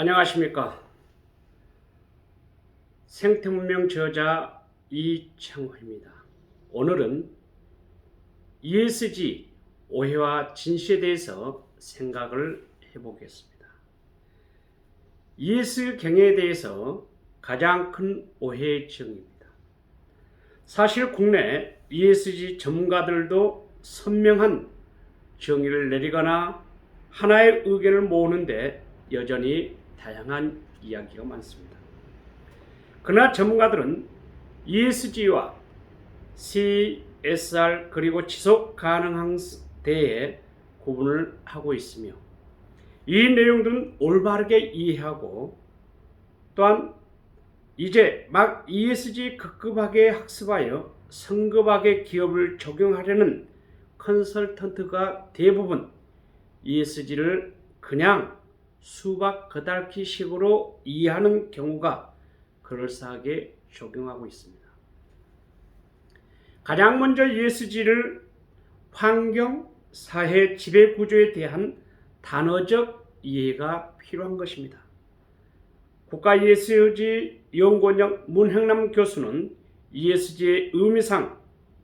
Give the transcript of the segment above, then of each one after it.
안녕하십니까. 생태문명 저자 이창호입니다. 오늘은 ESG 오해와 진실에 대해서 생각을 해보겠습니다. ESG 경영에 대해서 가장 큰 오해의 지형입니다. 사실 국내 ESG 전문가들도 선명한 정의를 내리거나 하나의 의견을 모으는데 여전히 다양한 이야기가 많습니다. 그러나 전문가들은 ESG와 CSR 그리고 지속 가능한 대에 구분을 하고 있으며 이 내용들은 올바르게 이해하고 또한 이제 막 ESG 급급하게 학습하여 성급하게 기업을 적용하려는 컨설턴트가 대부분 ESG를 그냥 수박 겉핥기 식으로 이해하는 경우가 그럴싸하게 적용하고 있습니다. 가장 먼저 ESG를 환경, 사회, 지배구조에 대한 단어적 이해가 필요한 것입니다. 국가 ESG 연구원장 문형남 교수는 ESG의 의미상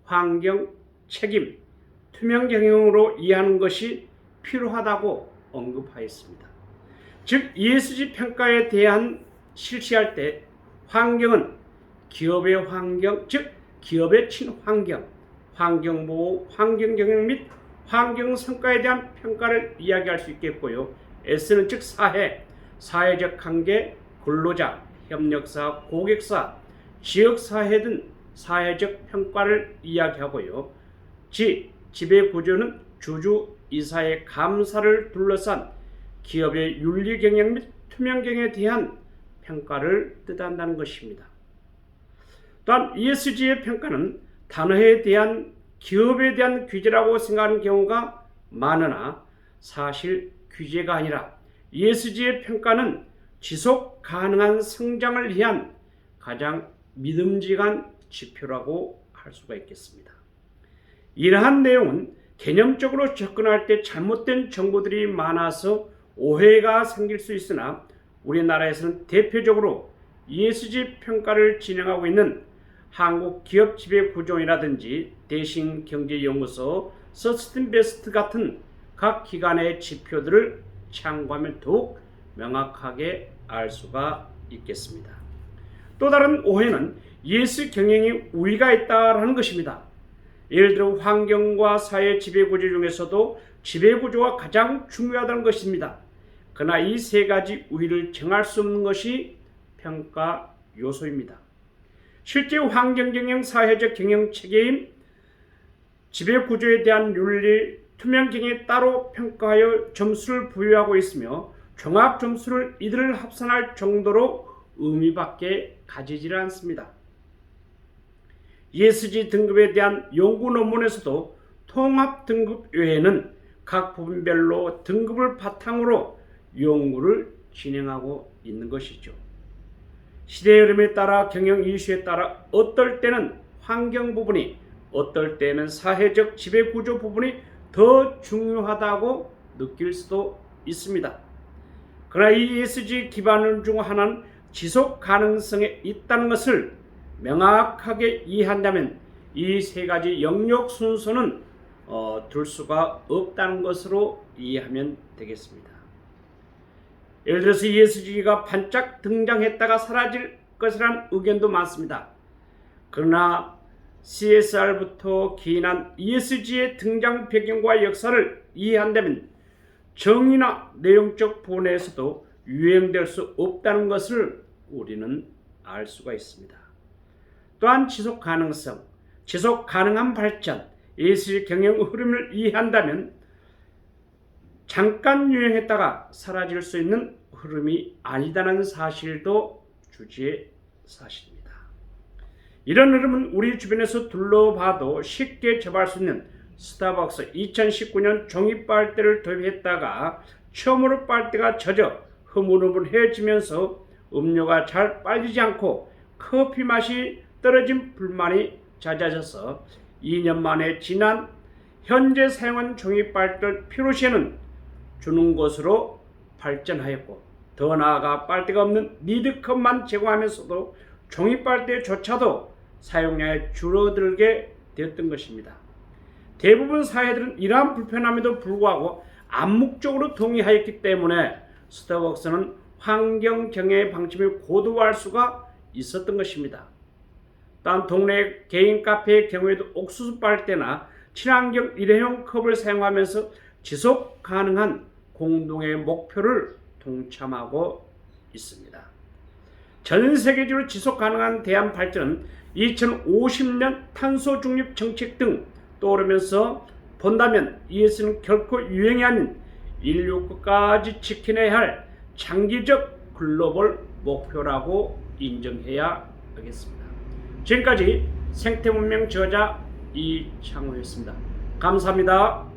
환경, 책임, 투명 경영으로 이해하는 것이 필요하다고 언급하였습니다. 즉 ESG 평가에 대한 실시할 때 환경은 기업의 환경, 즉 기업의 친환경, 환경보호, 환경경영 및 환경성과에 대한 평가를 이야기할 수 있겠고요. S는 즉 사회, 사회적 관계, 근로자, 협력사, 고객사, 지역사회 등 사회적 평가를 이야기하고요. G, 지배구조는 주주, 이사의 감사를 둘러싼 기업의 윤리경영 및 투명경영에 대한 평가를 뜻한다는 것입니다. 또한 ESG의 평가는 단어에 대한 기업에 대한 규제라고 생각하는 경우가 많으나 사실 규제가 아니라 ESG의 평가는 지속 가능한 성장을 위한 가장 믿음직한 지표라고 할 수가 있겠습니다. 이러한 내용은 개념적으로 접근할 때 잘못된 정보들이 많아서 오해가 생길 수 있으나 우리나라에서는 대표적으로 ESG 평가를 진행하고 있는 한국기업지배구조원이라든지 대신경제연구소, 서스틴베스트 같은 각 기관의 지표들을 참고하면 더욱 명확하게 알 수가 있겠습니다. 또 다른 오해는 ESG 경영에 우위가 있다는 것입니다. 예를 들어 환경과 사회 지배구조 중에서도 지배구조가 가장 중요하다는 것입니다. 그러나 이 세 가지 우위를 정할 수 없는 것이 평가 요소입니다. 실제 환경경영, 사회적 경영 체계임, 지배구조에 대한 윤리, 투명경영에 따로 평가하여 점수를 부여하고 있으며 종합 점수를 이들을 합산할 정도로 의미밖에 가지질 않습니다. ESG 등급에 대한 연구 논문에서도 통합 등급 외에는 각 부분별로 등급을 바탕으로 연구를 진행하고 있는 것이죠. 시대의 흐름에 따라 경영 이슈에 따라 어떨 때는 환경 부분이 어떨 때는 사회적 지배구조 부분이 더 중요하다고 느낄 수도 있습니다. 그러나 이 ESG 기반 중 하나는 지속 가능성에 있다는 것을 명확하게 이해한다면 이 세 가지 영역 순서는 둘 수가 없다는 것으로 이해하면 되겠습니다. 예를 들어서 ESG가 반짝 등장했다가 사라질 것이라는 의견도 많습니다. 그러나 CSR부터 기인한 ESG의 등장 배경과 역사를 이해한다면 정의나 내용적 부분에서도 유행될 수 없다는 것을 우리는 알 수가 있습니다. 또한 지속 가능성, 지속 가능한 발전, ESG 경영 흐름을 이해한다면 잠깐 유행했다가 사라질 수 있는 흐름이 아니다는 사실도 주지의 사실입니다. 이런 흐름은 우리 주변에서 둘러봐도 쉽게 접할 수 있는 스타벅스 2019년 종이 빨대를 도입했다가 처음으로 빨대가 젖어 흐물흐물해지면서 음료가 잘 빨리지 않고 커피 맛이 떨어진 불만이 잦아져서 2년 만에 지난 현재 사용한 종이 빨대를 피로시에는 주는 것으로 발전하였고 더 나아가 빨대가 없는 리드컵만 제공하면서도 종이빨대조차도 사용량이 줄어들게 되었던 것입니다. 대부분 사회들은 이러한 불편함에도 불구하고 암묵적으로 동의하였기 때문에 스타벅스는 환경 경영의 방침을 고도화할 수가 있었던 것입니다. 또한 동네 개인 카페의 경우에도 옥수수 빨대나 친환경 일회용 컵을 사용하면서 지속 가능한 공동의 목표를 동참하고 있습니다. 전 세계적으로 지속 가능한 대안 발전은 2050년 탄소 중립 정책 등 떠오르면서 본다면 이것은 결코 유행이 아닌 인류 끝까지 지켜내야 할 장기적 글로벌 목표라고 인정해야 하겠습니다. 지금까지 생태문명 저자 이창호였습니다. 감사합니다.